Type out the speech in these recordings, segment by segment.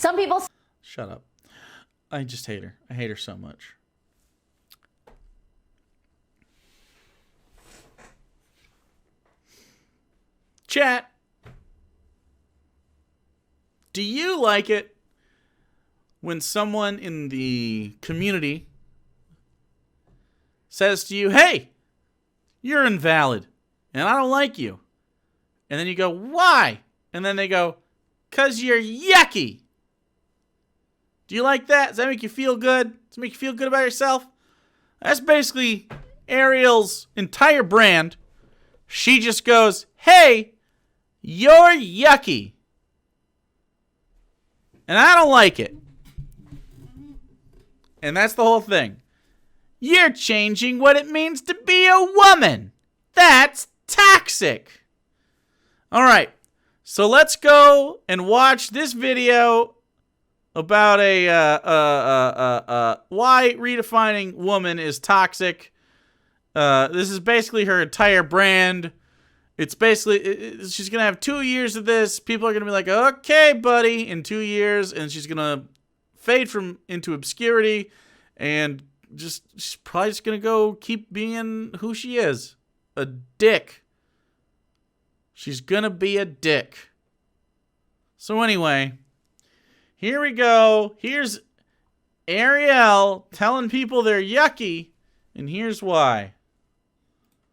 Some people... Shut up. I just hate her. I hate her so much. Chat. Do you like it when someone in the community says to you, hey, you're invalid and I don't like you? And then you go, why? And then they go, 'cause you're yucky. Do you like that? Does that make you feel good? Does it make you feel good about yourself? That's basically Arielle's entire brand. She just goes, hey, you're yucky. And I don't like it. And that's the whole thing. You're changing what it means to be a woman. That's toxic. All right. So let's go and watch this video about why redefining woman is toxic. This is basically her entire brand. It's basically, she's going to have 2 years of this. People are going to be like, okay, buddy, in 2 years. And she's going to fade into obscurity. And she's probably just going to go keep being who she is. A dick. She's going to be a dick. So anyway, here we go. Here's Arielle telling people they're yucky. And here's why.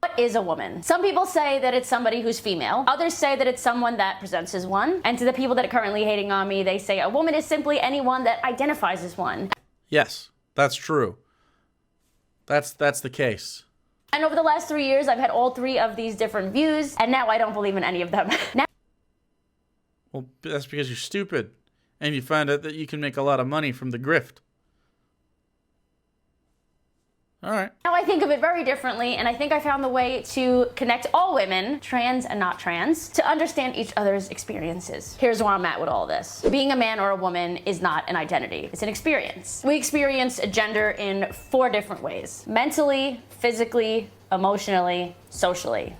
What is a woman? Some people say that it's somebody who's female. Others say that it's someone that presents as one. And to the people that are currently hating on me, they say a woman is simply anyone that identifies as one. Yes, that's true. That's the case. And over the last 3 years, I've had all 3 of these different views, and now I don't believe in any of them. Well, that's because you're stupid. And you find out that you can make a lot of money from the grift. All right. Now I think of it very differently, and I think I found the way to connect all women, trans and not trans, to understand each other's experiences. Here's where I'm at with all this. Being a man or a woman is not an identity. It's an experience. We experience gender in 4 different ways: mentally, physically, emotionally, socially.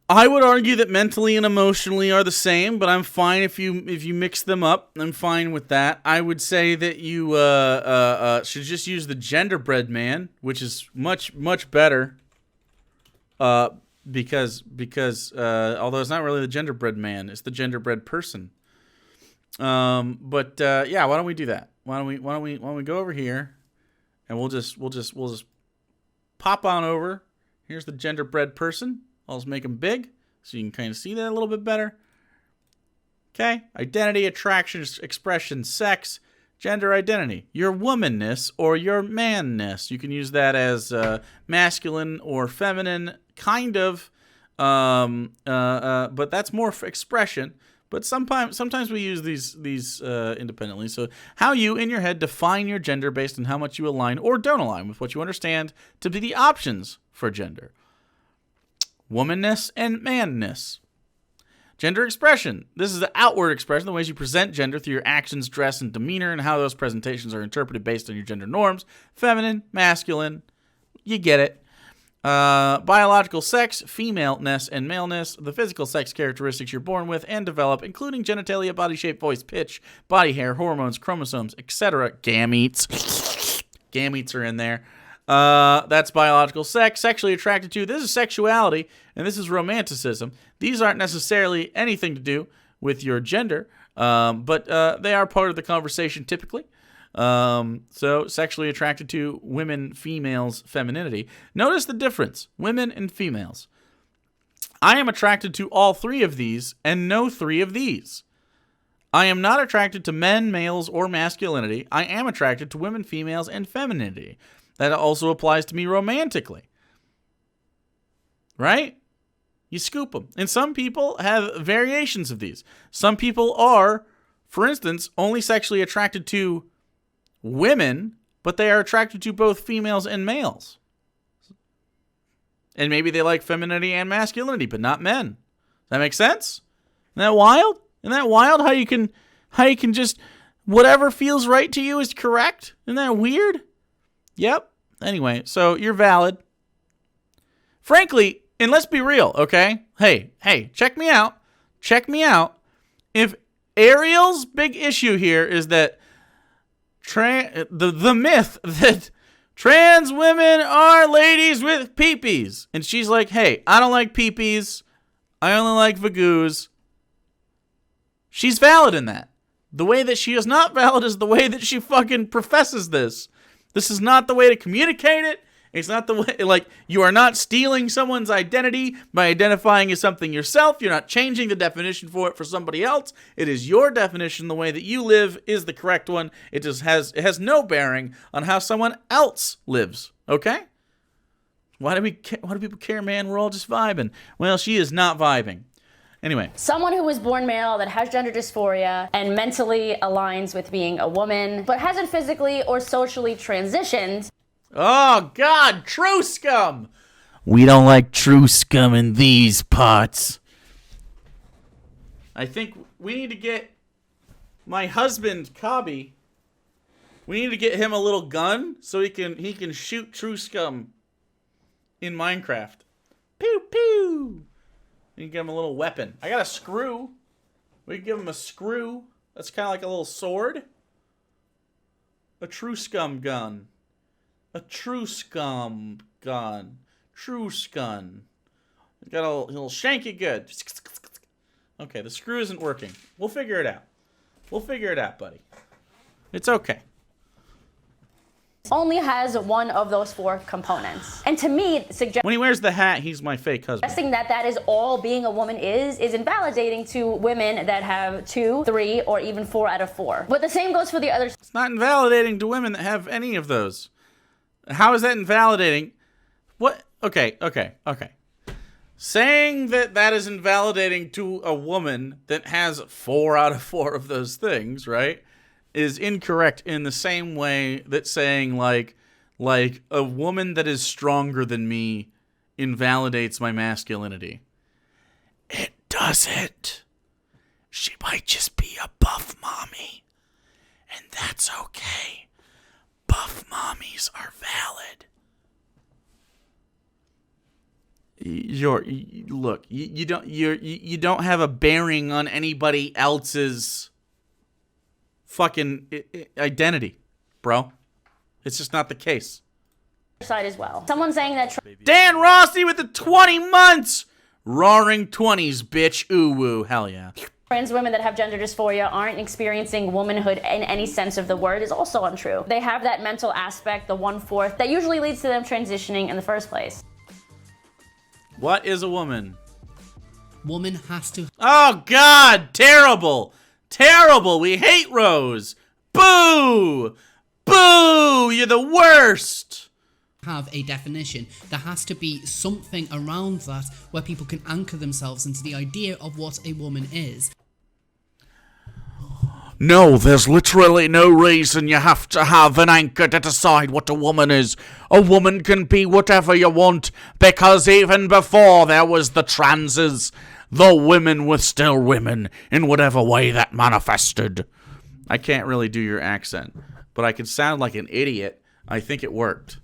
I would argue that mentally and emotionally are the same, but I'm fine if you mix them up. I'm fine with that. I would say that you should just use the genderbread man, which is much better. Because although it's not really the genderbread man, it's the genderbread person. Yeah, why don't we do that? Why don't we go over here, and we'll just pop on over. Here's the genderbread person. I'll just make them big so you can kind of see that a little bit better. Okay. Identity, attraction, expression, sex, gender identity. Your womanness or your manness. You can use that as masculine or feminine, kind of. But that's more for expression. But sometimes we use these independently. So how you, in your head, define your gender based on how much you align or don't align with what you understand to be the options for gender. Womanness and manness. Gender expression. This is the outward expression, the ways you present gender through your actions, dress, and demeanor, and how those presentations are interpreted based on your gender norms. Feminine, masculine, you get it. Biological sex, femaleness, and maleness. The physical sex characteristics you're born with and develop, including genitalia, body shape, voice, pitch, body hair, hormones, chromosomes, etc. Gametes. Gametes are in there. That's biological sex. Sexually attracted to. This is sexuality, and this is romanticism. These aren't necessarily anything to do with your gender, but they are part of the conversation typically. So sexually attracted to women, females, femininity. Notice the difference. Women and females. I am attracted to all 3 of these and no 3 of these. I am not attracted to men, males, or masculinity. I am attracted to women, females, and femininity. That also applies to me romantically. Right? You scoop them. And some people have variations of these. Some people are, for instance, only sexually attracted to women, but they are attracted to both females and males. And maybe they like femininity and masculinity, but not men. Does that make sense? Isn't that wild? Isn't that wild how you can just, whatever feels right to you is correct? Isn't that weird? Yep. Anyway, so you're valid. Frankly, and let's be real, okay? Hey, check me out. Check me out. If Arielle's big issue here is that the myth that trans women are ladies with peepees. And she's like, hey, I don't like peepees. I only like vagoos. She's valid in that. The way that she is not valid is the way that she fucking professes this. This is not the way to communicate it. It's not the way, like, you are not stealing someone's identity by identifying as something yourself. You're not changing the definition for it for somebody else. It is your definition. The way that you live is the correct one. It has no bearing on how someone else lives. Okay? Why do people care, man? We're all just vibing. Well, she is not vibing. Anyway. Someone who was born male that has gender dysphoria and mentally aligns with being a woman, but hasn't physically or socially transitioned. Oh, God, true scum. We don't like true scum in these parts. I think we need to get my husband, Cobby, we need to get him a little gun so he can shoot true scum in Minecraft. Pew, pew. We can give him a little weapon. I got a screw. We can give him a screw. That's kind of like a little sword. A true scum gun. A true scum gun. True scum. He'll shank it good. Okay, the screw isn't working. We'll figure it out. We'll figure it out, buddy. It's okay. Only has one of those 4 components. And to me, when he wears the hat, he's my fake husband. Suggesting that is all being a woman is invalidating to women that have 2, 3, or even 4 out of 4. But the same goes for the others. It's not invalidating to women that have any of those. How is that invalidating? What? Okay. Saying that is invalidating to a woman that has 4 out of 4 of those things, right, is incorrect in the same way that saying, like a woman that is stronger than me invalidates my masculinity. It doesn't. She might just be a buff mommy, and that's okay. Buff mommies are valid. You don't have a bearing on anybody else's fucking identity, bro. It's just not the case. Side as well. Someone saying that Dan Rossi with the 20 months. Roaring 20s, bitch. Ooh woo, hell yeah. Trans women that have gender dysphoria aren't experiencing womanhood in any sense of the word is also untrue. They have that mental aspect, the 1/4, that usually leads to them transitioning in the first place. What is a woman? Woman has to... Oh, God! Terrible! Terrible! We hate Rose! Boo! Boo! You're the worst! Have a definition. There has to be something around that where people can anchor themselves into the idea of what a woman is. No, there's literally no reason you have to have an anchor to decide what a woman is. A woman can be whatever you want, because even before there was the transes, the women were still women in whatever way that manifested. I can't really do your accent, but I can sound like an idiot. I think it worked.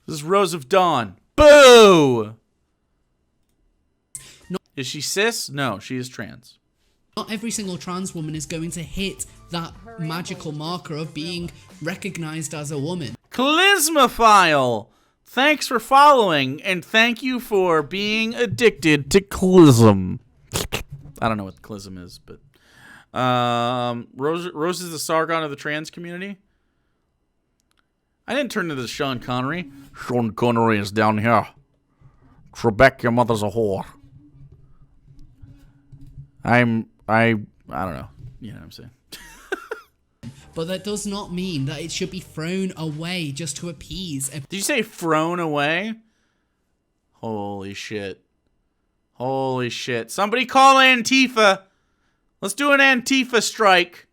This is Rose of Dawn. Boo! No. Is she cis? No, she is trans. Not every single trans woman is going to hit that magical marker of being recognized as a woman. Clismophile! Thanks for following, and thank you for being addicted to clism. I don't know what clism is, but... Rose is the Sargon of the trans community? I didn't turn into Sean Connery. Sean Connery is down here. Trebek, your mother's a whore. I don't know. You know what I'm saying? But that does not mean that it should be thrown away just to appease. Did you say thrown away? Holy shit. Holy shit. Somebody call Antifa. Let's do an Antifa strike.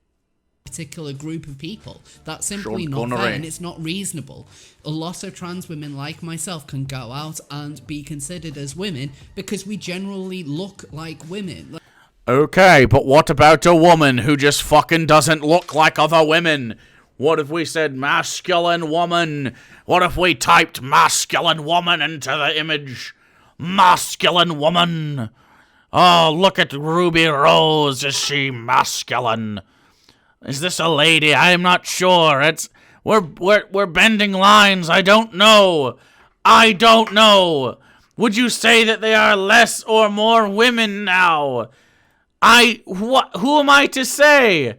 Particular group of people. That's simply not fair, and it's not reasonable. A lot of trans women like myself can go out and be considered as women because we generally look like women. Okay, but what about a woman who just fucking doesn't look like other women? What if we said masculine woman? What if we typed masculine woman into the image? Masculine woman. Oh, look at Ruby Rose. Is she masculine? Is this a lady? I'm not sure. We're bending lines. I don't know. I don't know. Would you say that they are less or more women now? Who am I to say?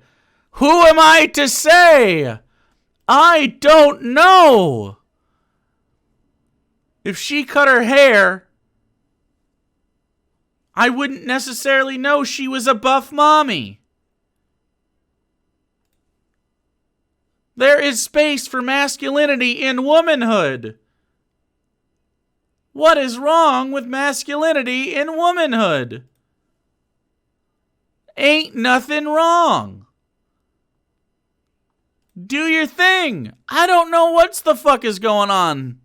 Who am I to say? I don't know. If she cut her hair, I wouldn't necessarily know she was a buff mommy. There is space for masculinity in womanhood. What is wrong with masculinity in womanhood? Ain't nothing wrong. Do your thing. I don't know what the fuck is going on.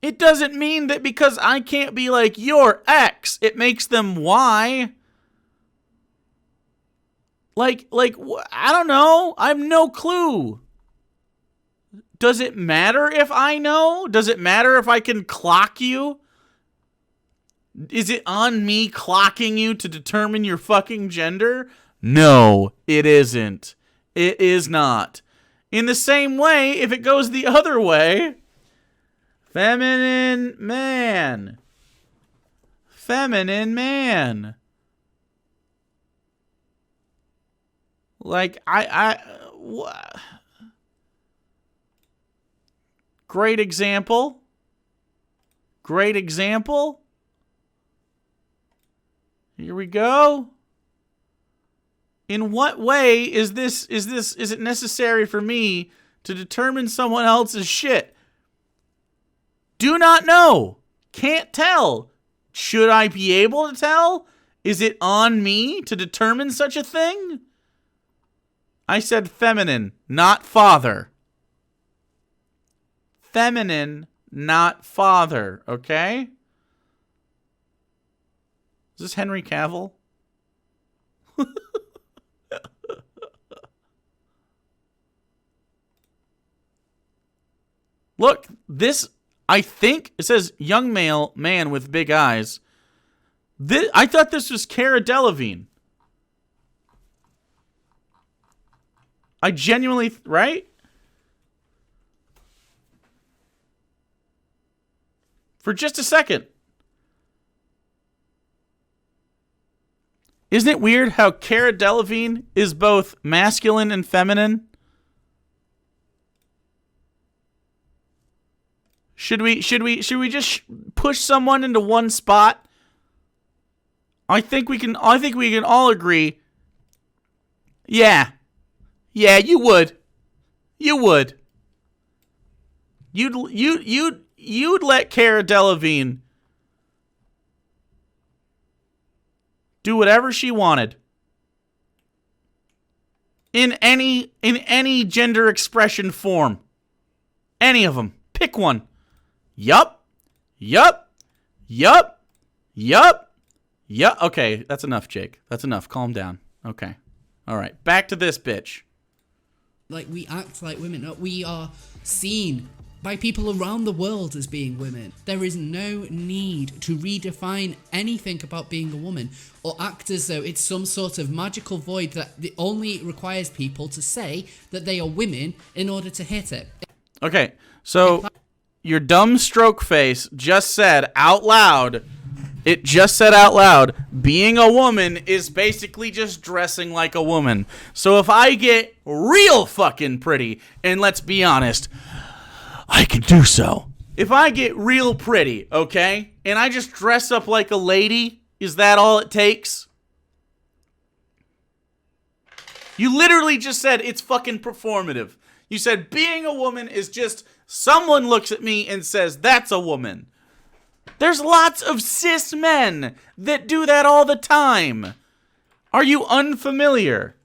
It doesn't mean that because I can't be like your ex, it makes them Y. Like, I don't know. I have no clue. Does it matter if I know? Does it matter if I can clock you? Is it on me clocking you to determine your fucking gender? No, it isn't. It is not. In the same way, if it goes the other way, feminine man. Feminine man. Like, great example. Great example. Here we go. In what way is it necessary for me to determine someone else's shit? Do not know. Can't tell. Should I be able to tell? Is it on me to determine such a thing? I said feminine, not father. Feminine, not father, okay? Is this Henry Cavill? Look, this, I think, it says young male, man with big eyes. I thought this was Cara Delevingne. I genuinely, right? For just a second. Isn't it weird how Cara Delevingne is both masculine and feminine? Should we just push someone into one spot? I think we can all agree. Yeah. Yeah, you would. You would. You'd let Cara Delevingne do whatever she wanted. In any gender expression form. Any of them. Pick one. Yup. Okay, that's enough, Jake. That's enough. Calm down. Okay. All right. Back to this bitch. Like, we act like women. We are seen by people around the world as being women. There is no need to redefine anything about being a woman or act as though it's some sort of magical void that only requires people to say that they are women in order to hit it. Okay, so your dumb stroke face just said out loud, being a woman is basically just dressing like a woman. So if I get real fucking pretty, and let's be honest, I can do so. If I get real pretty, okay, and I just dress up like a lady, is that all it takes? You literally just said it's fucking performative. You said being a woman is just someone looks at me and says, that's a woman. There's lots of cis men that do that all the time. Are you unfamiliar?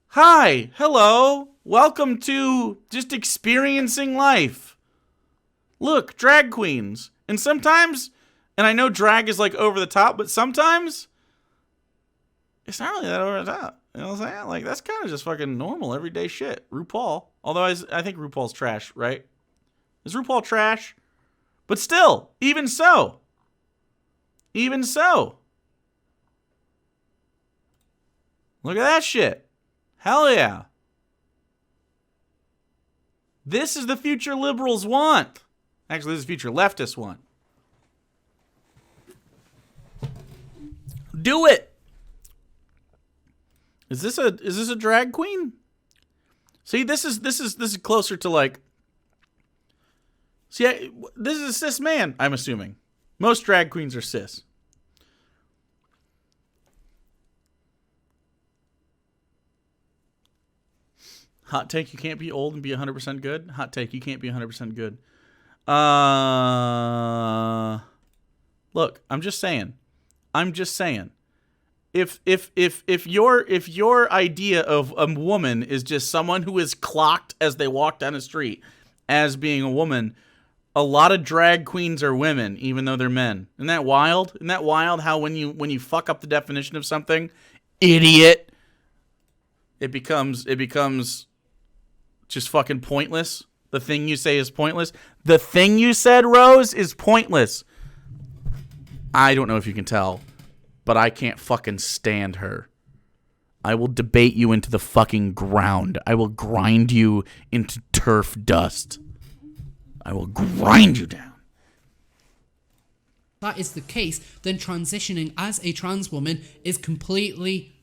Hi, hello, welcome to just experiencing life. Look, drag queens. And sometimes, and I know drag is like over the top, but sometimes it's not really that over the top. You know what I'm saying? Like, that's kind of just fucking normal, everyday shit. RuPaul. Although I think RuPaul's trash, right? Is RuPaul trash? But still, even so. Even so. Look at that shit. Hell yeah. This is the future liberals want. Actually, this is the future leftists want. Do it. Is this a drag queen? See, this is closer to like. See, this is a cis man, I'm assuming. Most drag queens are cis. Hot take, you can't be old and be 100% good. Hot take, you can't be 100% good. Look, I'm just saying. If your idea of a woman is just someone who is clocked as they walk down the street as being a woman, a lot of drag queens are women, even though they're men. Isn't that wild? Isn't that wild how when you fuck up the definition of something, idiot, it becomes just fucking pointless. The thing you say is pointless. The thing you said, Rose, is pointless. I don't know if you can tell, but I can't fucking stand her. I will debate you into the fucking ground. I will grind you into TERF dust. I will grind you down. That is the case, then transitioning as a trans woman is completely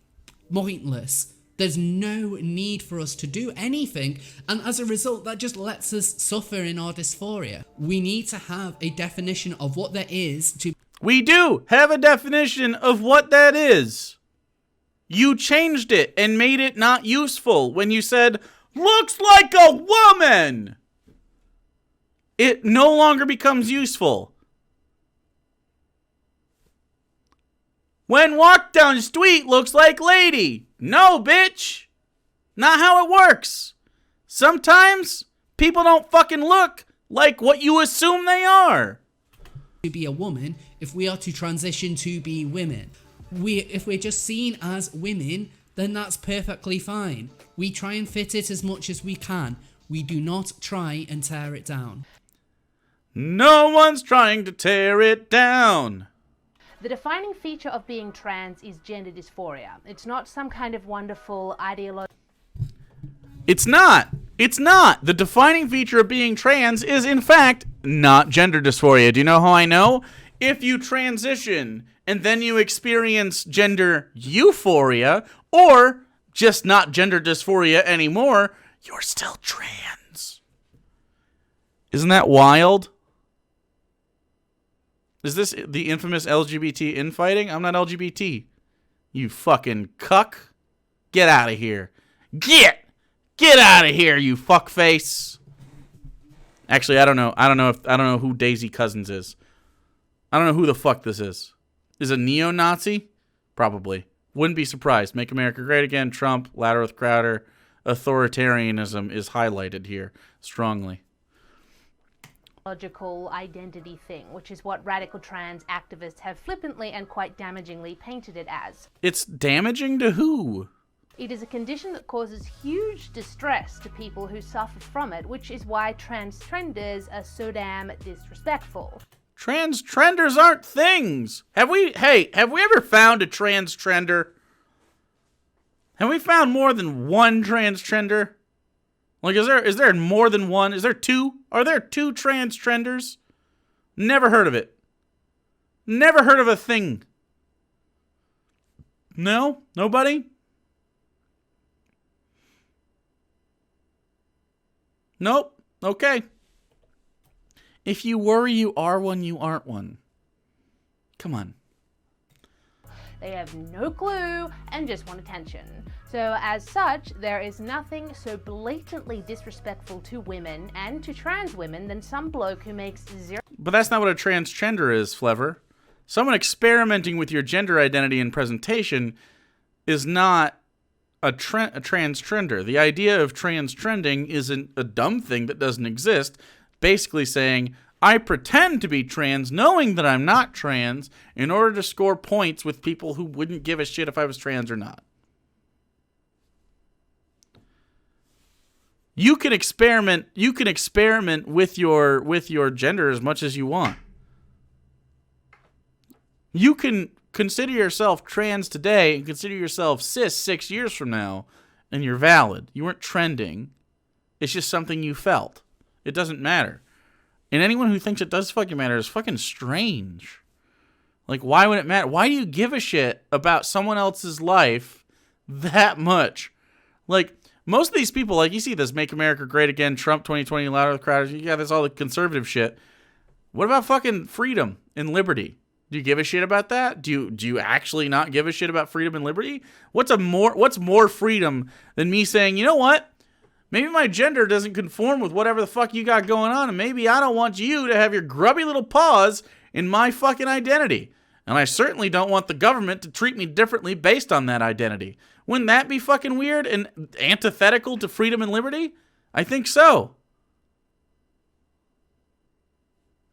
pointless. There's no need for us to do anything, and as a result, that just lets us suffer in our dysphoria. We need to have a definition of what there is to... We do have a definition of what that is. You changed it and made it not useful when you said, looks like a woman. It no longer becomes useful. When walk down the street looks like lady. No, bitch. Not how it works. Sometimes people don't fucking look like what you assume they are. To be a woman, if we are to transition to be women. If we're just seen as women, then that's perfectly fine. We try and fit it as much as we can. We do not try and tear it down. No one's trying to tear it down. The defining feature of being trans is gender dysphoria. It's not some kind of wonderful ideology. It's not. It's not. The defining feature of being trans is, in fact, not gender dysphoria. Do you know how I know? If you transition and then you experience gender euphoria, or just not gender dysphoria anymore, you're still trans. Isn't that wild? Is this the infamous LGBT infighting? I'm not LGBT. You fucking cuck. Get out of here. Get out of here, you fuckface. Actually, I don't know. I don't know who Daisy Cousins is. I don't know who the fuck this is. Is it neo-Nazi? Probably. Wouldn't be surprised. Make America Great Again, Trump, Ladder with Crowder. Authoritarianism is highlighted here strongly. Logical identity thing, which is what radical trans activists have flippantly and quite damagingly painted it as. It's damaging to who? It is a condition that causes huge distress to people who suffer from it, which is why trans-trenders are so damn disrespectful. Trans-trenders aren't things. Have we ever found a trans-trender? Have we found more than one trans-trender? Like, is there more than one? Is there two? Are there two trans-trenders? Never heard of it. Never heard of a thing. No? Nobody? Nope. Okay. If you worry you are one, you aren't one. Come on. They have no clue and just want attention. So as such, there is nothing so blatantly disrespectful to women and to trans women than some bloke who makes zero... But that's not what a transgender is, Flever. Someone experimenting with your gender identity and presentation is not a transgender. The idea of trans-trending isn't a dumb thing that doesn't exist. Basically saying, I pretend to be trans knowing that I'm not trans in order to score points with people who wouldn't give a shit if I was trans or not. You can experiment with your gender as much as you want. You can consider yourself trans today and consider yourself cis 6 years from now, and you're valid. You weren't trending. It's just something you felt. It doesn't matter. And anyone who thinks it does fucking matter is fucking strange. Like, why would it matter? Why do you give a shit about someone else's life that much? Like, most of these people, like, you see this Make America Great Again, Trump 2020, louder the crowd. You got this all the conservative shit. What about fucking freedom and liberty? Do you give a shit about that? Do you actually not give a shit about freedom and liberty? What's more freedom than me saying, you know what? Maybe my gender doesn't conform with whatever the fuck you got going on, and maybe I don't want you to have your grubby little paws in my fucking identity. And I certainly don't want the government to treat me differently based on that identity. Wouldn't that be fucking weird and antithetical to freedom and liberty? I think so.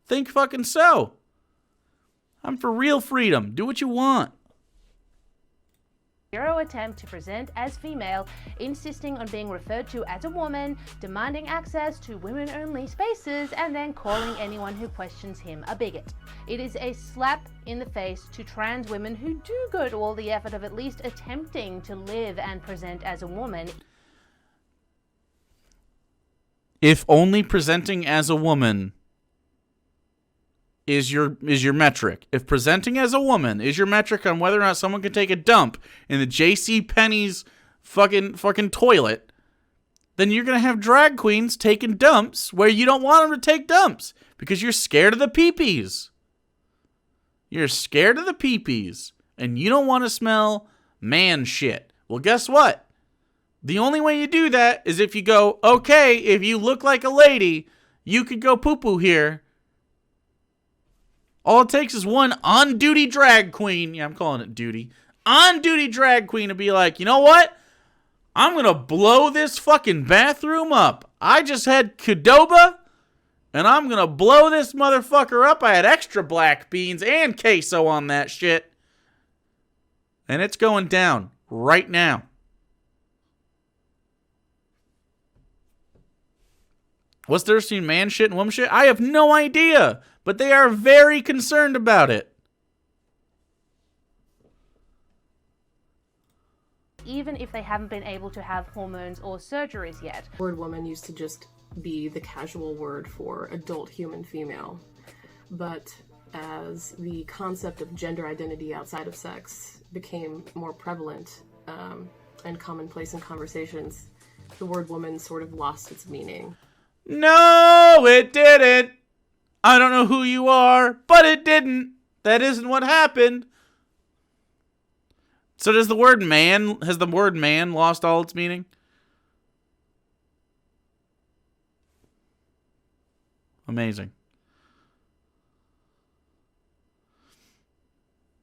Think fucking so. I'm for real freedom. Do what you want. Neuro attempt to present as female, insisting on being referred to as a woman, demanding access to women-only spaces, and then calling anyone who questions him a bigot. It is a slap in the face to trans women who do go to all the effort of at least attempting to live and present as a woman. If only presenting as a woman is your metric. If presenting as a woman is your metric on whether or not someone can take a dump in the J.C. Penney's fucking toilet, then you're gonna have drag queens taking dumps where you don't want them to take dumps because you're scared of the pee-pees. You're scared of the pee-pees, and you don't want to smell man shit. Well, guess what? The only way you do that is if you go, okay, if you look like a lady, you could go poo-poo here. All it takes is one on-duty drag queen. Yeah, I'm calling it duty. On-duty drag queen to be like, you know what? I'm going to blow this fucking bathroom up. I just had Qdoba, and I'm going to blow this motherfucker up. I had extra black beans and queso on that shit. And it's going down right now. What's the difference between man shit and woman shit? I have no idea. But they are very concerned about it. Even if they haven't been able to have hormones or surgeries yet. The word woman used to just be the casual word for adult human female. But as the concept of gender identity outside of sex became more prevalent and commonplace in conversations, the word woman sort of lost its meaning. No, it didn't. I don't know who you are, but it didn't. That isn't what happened. So has the word man lost all its meaning? Amazing.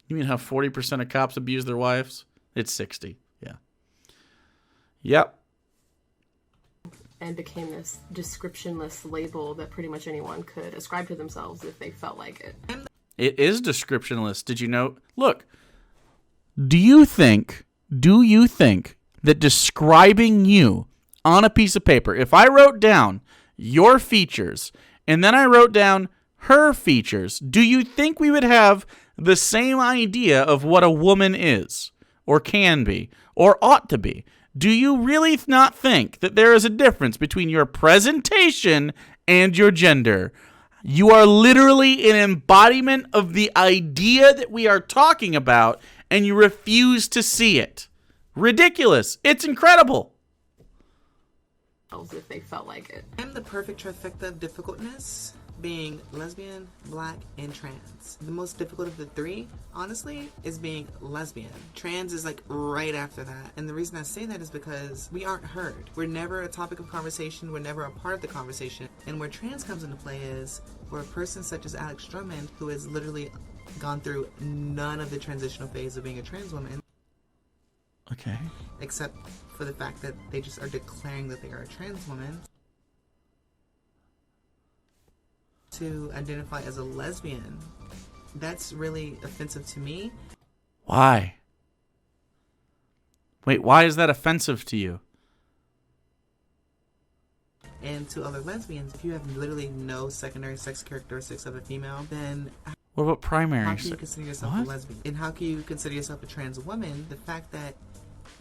You mean how 40% of cops abuse their wives? It's 60. Yeah. Yep. And became this descriptionless label that pretty much anyone could ascribe to themselves if they felt like it. It is descriptionless. Did you know? Look, do you think that describing you on a piece of paper, if I wrote down your features and then I wrote down her features, do you think we would have the same idea of what a woman is or can be or ought to be? Do you really not think that there is a difference between your presentation and your gender? You are literally an embodiment of the idea that we are talking about, and you refuse to see it. Ridiculous. It's incredible. If they felt like it. I'm the perfect trifecta of difficultness, being lesbian, black, and trans. The most difficult of the three, honestly, is being lesbian. Trans is like right after that. And the reason I say that is because we aren't heard. We're never a topic of conversation. We're never a part of the conversation. And where trans comes into play is for a person such as Alex Drummond, who has literally gone through none of the transitional phase of being a trans woman. Okay. Except for the fact that they just are declaring that they are a trans woman. To identify as a lesbian, that's really offensive to me. Why? Wait, why is that offensive to you? And to other lesbians, if you have literally no secondary sex characteristics of a female, then What about primary? how can you consider yourself a lesbian? And how can you consider yourself a trans woman? The fact that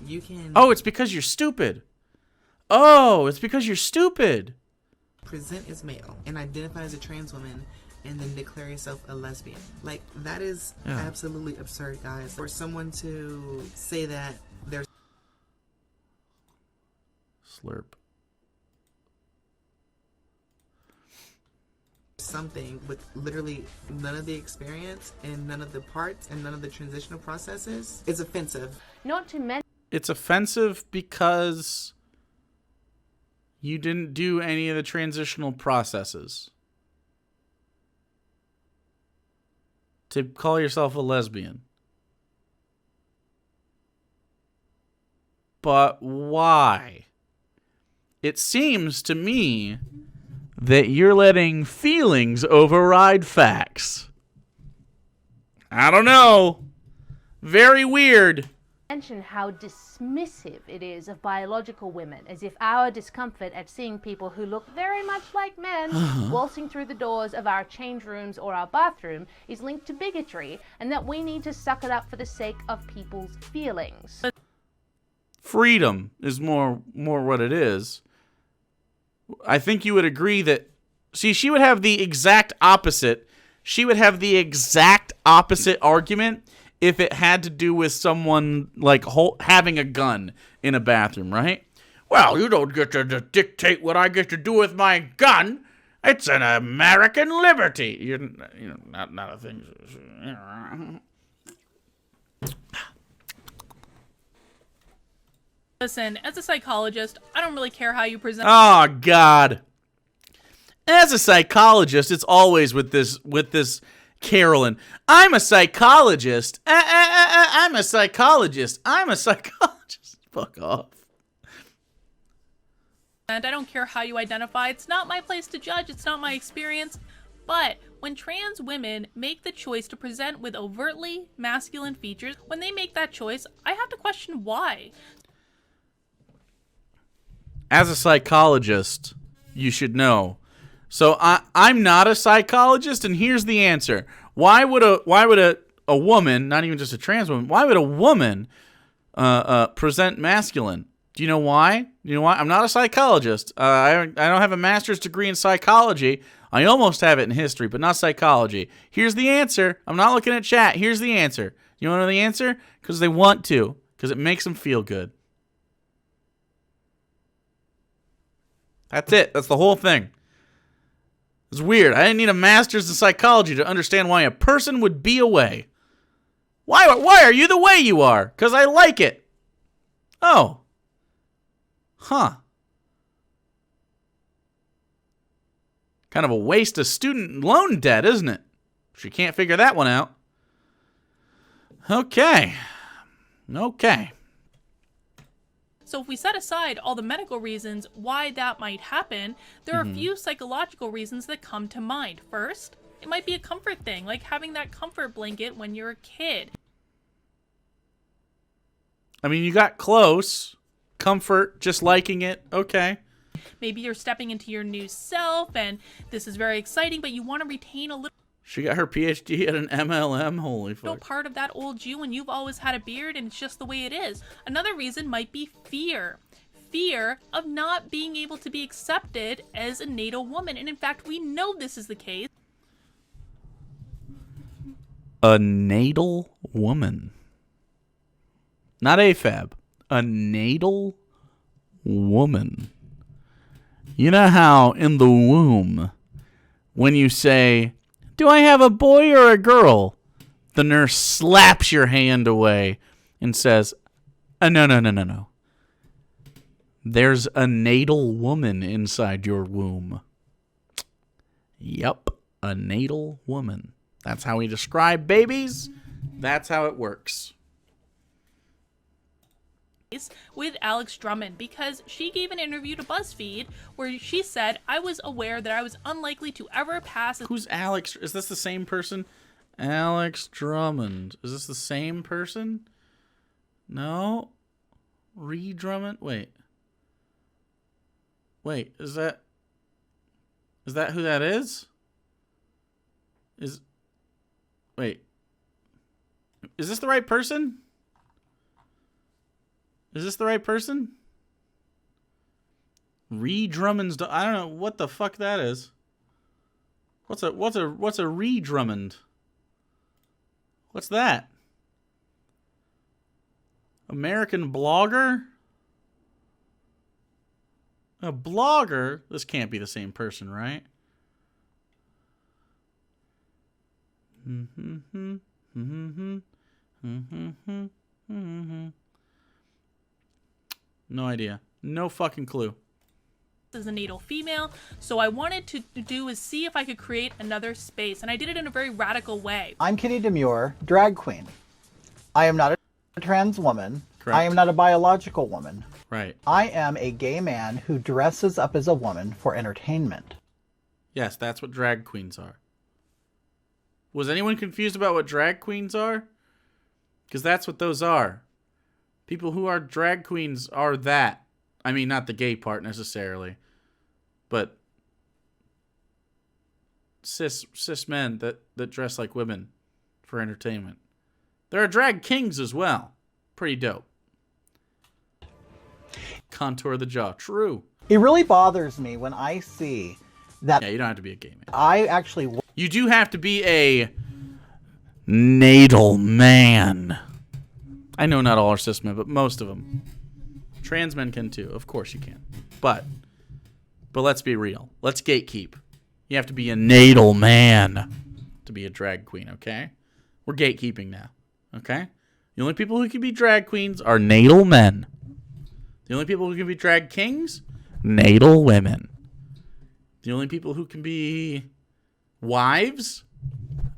you can... Oh, it's because you're stupid. Oh, it's because you're stupid. Present as male and identify as a trans woman and then declare yourself a lesbian. Like, that is absolutely absurd, guys. For someone to say that there's Slurp. something with literally none of the experience and none of the parts and none of the transitional processes is offensive. Not to mention It's offensive because you didn't do any of the transitional processes. To call yourself a lesbian. But why? It seems to me that you're letting feelings override facts. I don't know. Very weird. how dismissive it is of biological women, as if our discomfort at seeing people who look very much like men waltzing through the doors of our change rooms or our bathroom is linked to bigotry, and that we need to suck it up for the sake of people's feelings. Freedom is more what it is. I think you would agree that, see, she would have the exact opposite. She would have the exact opposite argument if it had to do with someone like having a gun in a bathroom, right? Well, you don't get to dictate what I get to do with my gun. It's an American liberty. You're not a thing. Listen, as a psychologist, I don't really care how you present. Oh God. As a psychologist, it's always with this Carolyn. I'm a psychologist. I'm a psychologist. I'm a psychologist. Fuck off. And I don't care how you identify. It's not my place to judge. It's not my experience. But when trans women make the choice to present with overtly masculine features, when they make that choice, I have to question why. As a psychologist, you should know. So I'm not a psychologist, and here's the answer. Why would a woman, not even just a trans woman, why would a woman present masculine? Do you know why? You know why? I'm not a psychologist. I don't have a master's degree in psychology. I almost have it in history, but not psychology. Here's the answer. I'm not looking at chat. Here's the answer. You want to know the answer? Because they want to. Because it makes them feel good. That's it. That's the whole thing. It's weird. I didn't need a master's in psychology to understand why a person would be away. Why are you the way you are? Because I like it. Oh. Huh. Kind of a waste of student loan debt, isn't it? She can't figure that one out. Okay. So if we set aside all the medical reasons why that might happen, there are a few psychological reasons that come to mind. First, it might be a comfort thing, like having that comfort blanket when you're a kid. I mean, you got close. Comfort, just liking it. Okay. Maybe you're stepping into your new self, and this is very exciting, but you want to retain a little She got her PhD at an MLM. Holy fuck. part of that old you, and you've always had a beard, and it's just the way it is. Another reason might be fear. Fear of not being able to be accepted as a natal woman. And in fact, we know this is the case. A natal woman. Not AFAB. A natal woman. You know how in the womb, when you say, "Do I have a boy or a girl?" the nurse slaps your hand away and says, No. There's a natal woman inside your womb. Yep, a natal woman. That's how we describe babies. That's how it works. With Alex Drummond, because she gave an interview to BuzzFeed where she said, "I was aware that I was unlikely to ever pass." Who's Alex? Is this the same person? Alex Drummond. Is this the same person? No. Drummond? Wait, is that Is that who that is? Wait. Is this the right person? Is this the right person? Ree Drummond's... I don't know what the fuck that is. What's a Ree Drummond? What's that? American blogger? A blogger? This can't be the same person, right? No idea. No fucking clue. As a natal female, so I wanted to do is see if I could create another space, and I did it in a very radical way. I'm Kitty Demure, drag queen. I am not a trans woman. Correct. I am not a biological woman. Right. I am a gay man who dresses up as a woman for entertainment. Yes, that's what drag queens are. Was anyone confused about what drag queens are? Because that's what those are. People who are drag queens are that. I mean, not the gay part necessarily, but cis men that dress like women for entertainment. There are drag kings as well. Pretty dope. Contour the jaw. True. It really bothers me when I see that. Yeah, you don't have to be a gay man. I actually. You do have to be a natal man. I know not all are cis men, but most of them. Trans men can too. Of course you can. But let's be real. Let's gatekeep. You have to be a natal man to be a drag queen, okay? We're gatekeeping now, okay? The only people who can be drag queens are natal men. The only people who can be drag kings, natal women. The only people who can be wives,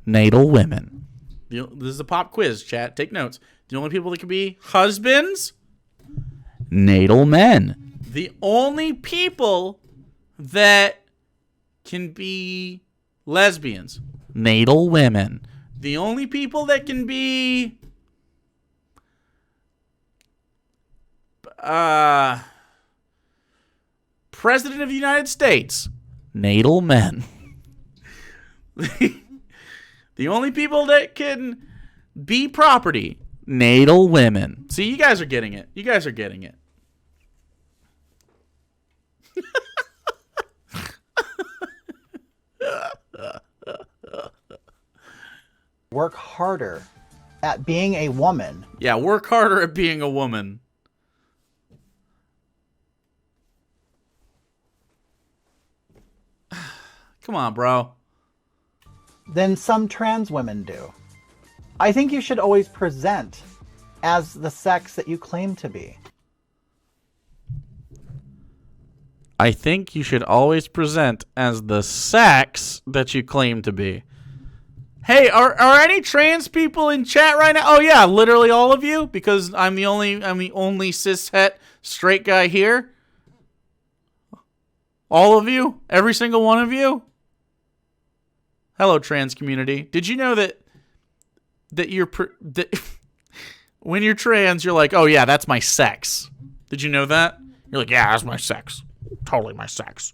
natal women. This is a pop quiz, chat. Take notes. The only people that can be husbands, natal men. The only people that can be lesbians, natal women. The only people that can be President of the United States, natal men. The only people that can be property, natal women. See, you guys are getting it. You guys are getting it. Work harder at being a woman. Yeah, work harder at being a woman. Come on, bro. Than some trans women do. I think you should always present as the sex that you claim to be. I think you should always present as the sex that you claim to be. Hey, are any trans people in chat right now? Oh yeah, literally all of you, because I'm the only cishet straight guy here. All of you, every single one of you. Hello, trans community. Did you know that when you're trans, you're like, oh yeah, that's my sex. Did you know that? You're like, yeah, that's my sex. Totally my sex.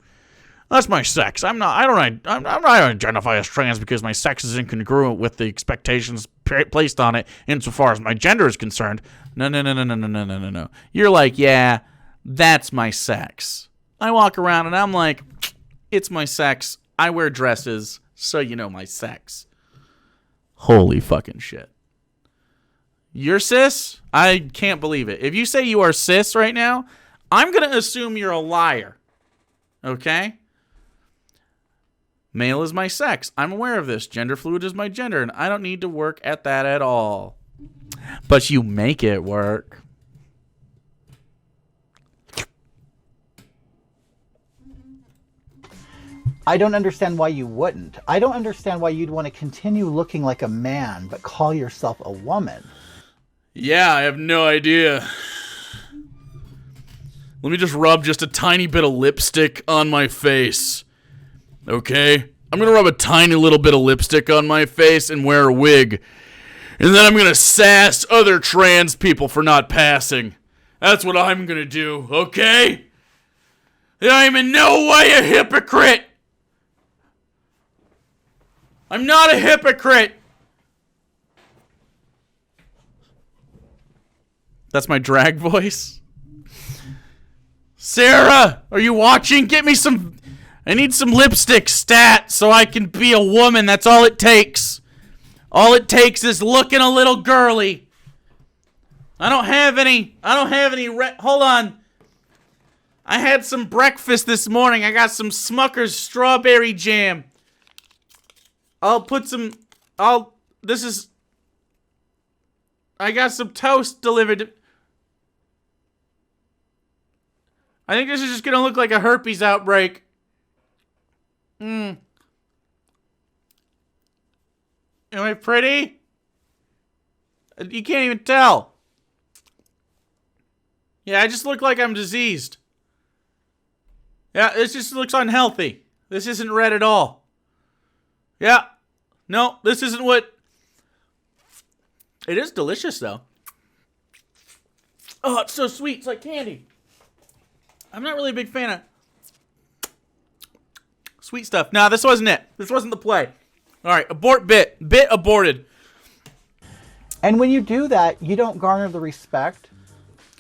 That's my sex. I'm not identify as trans because my sex is incongruent with the expectations placed on it insofar as my gender is concerned. No. You're like, yeah, that's my sex. I walk around and I'm like, it's my sex. I wear dresses, so you know my sex. Holy fucking shit. You're cis? I can't believe it. If you say you are cis right now, I'm going to assume you're a liar. Okay? Male is my sex. I'm aware of this. Gender fluid is my gender, and I don't need to work at that at all. But you make it work. I don't understand why you wouldn't. I don't understand why you'd want to continue looking like a man, but call yourself a woman. Yeah, I have no idea. Let me just rub just a tiny bit of lipstick on my face. Okay? I'm gonna rub a tiny little bit of lipstick on my face and wear a wig. And then I'm gonna sass other trans people for not passing. That's what I'm gonna do, okay? I'm in no way a hypocrite! I'm not a hypocrite. That's my drag voice. Sarah, are you watching? Get me some... I need some lipstick stat so I can be a woman. That's all it takes. All it takes is looking a little girly. I don't have any... Hold on. I had some breakfast this morning. I got some Smucker's strawberry jam. I'll put some... I got some toast delivered. I think this is just gonna look like a herpes outbreak. Am I pretty? You can't even tell. Yeah, I just look like I'm diseased. Yeah, this just looks unhealthy. This isn't red at all. Yeah. No, this isn't what... It is delicious, though. Oh, it's so sweet. It's like candy. I'm not really a big fan of sweet stuff. Nah, this wasn't it. This wasn't the play. All right, abort bit. Bit aborted. And when you do that, you don't garner the respect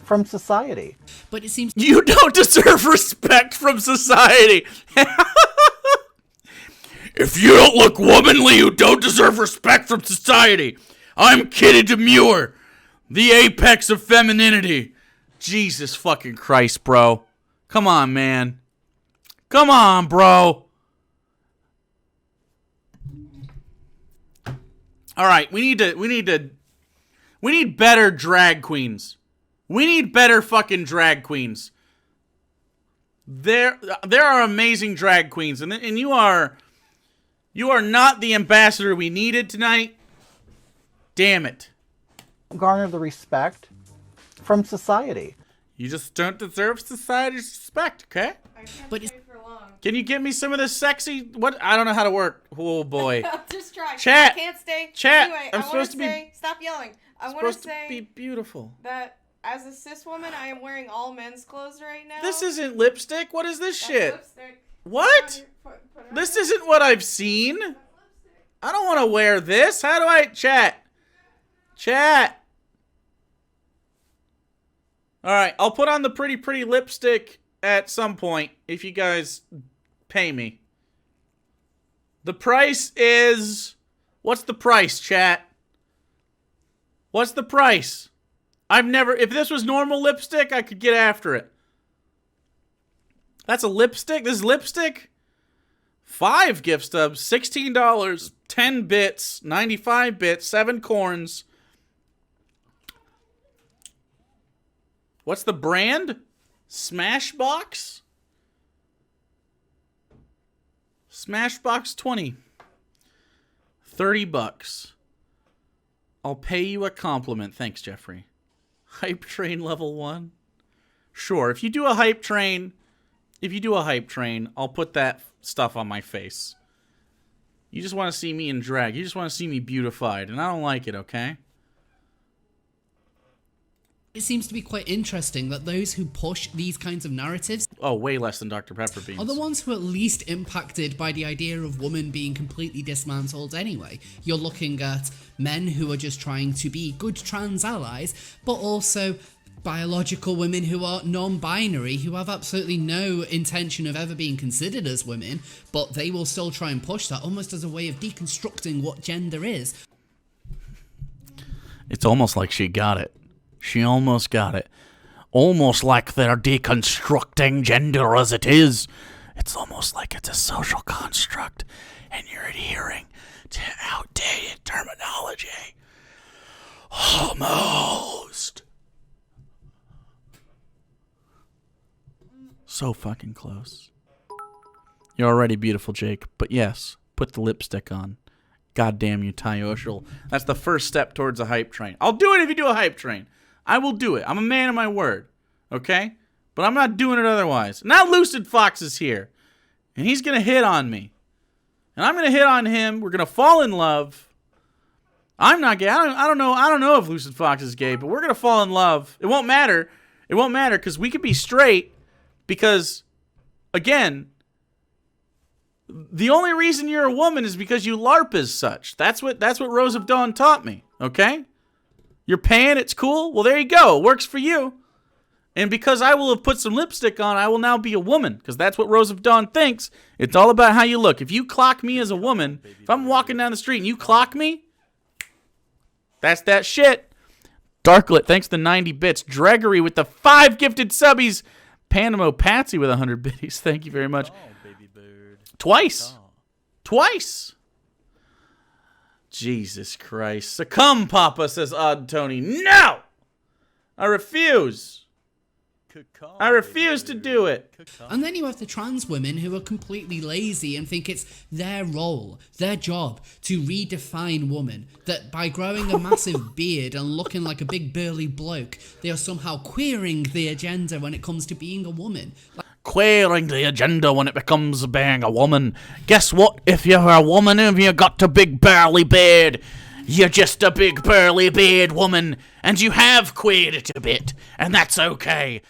from society. But it seems... You don't deserve respect from society. If you don't look womanly, you don't deserve respect from society. I'm Kitty Demure, the apex of femininity. Jesus fucking Christ, bro. Come on, man. Come on, bro. All right, we need better drag queens. We need better fucking drag queens. There are amazing drag queens, and you are not the ambassador we needed tonight. Damn it. Garner the respect from society. You just don't deserve society's respect, okay? I can't But stay for long. Can you give me some of this sexy... What? I don't know how to work. Oh, boy. Just try. Chat. I can't stay. Chat. Anyway, I'm I supposed to be... say, stop yelling. I want supposed to say to be beautiful. that as a cis woman, I am wearing all men's clothes right now. This isn't lipstick. What is this That's shit? lipstick. What? Put it on This your- isn't what I've seen. I don't want to wear this. How do I... Chat. Chat. All right, I'll put on the pretty lipstick at some point if you guys pay me. The price is... What's the price, chat? What's the price? I've never... If this was normal lipstick, I could get after it. That's a lipstick? This is lipstick? 5 gift stubs, $16, 10 bits, 95 bits, 7 corns. What's the brand? Smashbox? Smashbox 20. $30. I'll pay you a compliment. Thanks, Jeffrey. Hype train level 1? Sure, if you do a hype train, I'll put that stuff on my face. You just want to see me in drag. You just want to see me beautified, and I don't like it, okay? It seems to be quite interesting that those who push these kinds of narratives Oh, way less than Dr. Pepper beans. are the ones who are least impacted by the idea of women being completely dismantled anyway. You're looking at men who are just trying to be good trans allies, but also biological women who are non-binary, who have absolutely no intention of ever being considered as women, but they will still try and push that almost as a way of deconstructing what gender is. It's almost like she got it. She almost got it. Almost like they're deconstructing gender as it is. It's almost like it's a social construct, and you're adhering to outdated terminology. Almost. So fucking close. You're already beautiful, Jake, but yes, put the lipstick on. God damn you, Ty Oshel. That's the first step towards a hype train. I'll do it if you do a hype train. I will do it. I'm a man of my word. Okay? But I'm not doing it otherwise. Now Lucid Fox is here. And he's going to hit on me. And I'm going to hit on him. We're going to fall in love. I'm not gay. I don't know if Lucid Fox is gay, but we're going to fall in love. It won't matter. It won't matter because we could be straight because, again, The only reason you're a woman is because you LARP as such. That's what Rose of Dawn taught me, okay? You're pan, it's cool? Well, there you go. It works for you. And because I will have put some lipstick on, I will now be a woman, because that's what Rose of Dawn thinks. It's all about how you look. If you clock me as a woman, if I'm walking down the street and you clock me, that's that shit. Darklit, thanks to 90 bits. Dregory with the 5 gifted subbies. Panamo Patsy with 100 biddies. Thank you very much. Twice. Jesus Christ. Succumb, Papa, says Odd Tony. No! I refuse. I refuse to do it. And then you have the trans women who are completely lazy and think it's their role, their job, to redefine woman. That by growing a massive beard and looking like a big burly bloke, they are somehow queering the agenda when it comes to being a woman. Queering the agenda when it becomes being a woman. Guess what? If you're a woman and you got a big burly beard, you're just a big burly beard woman, and you have queered it a bit, and that's okay.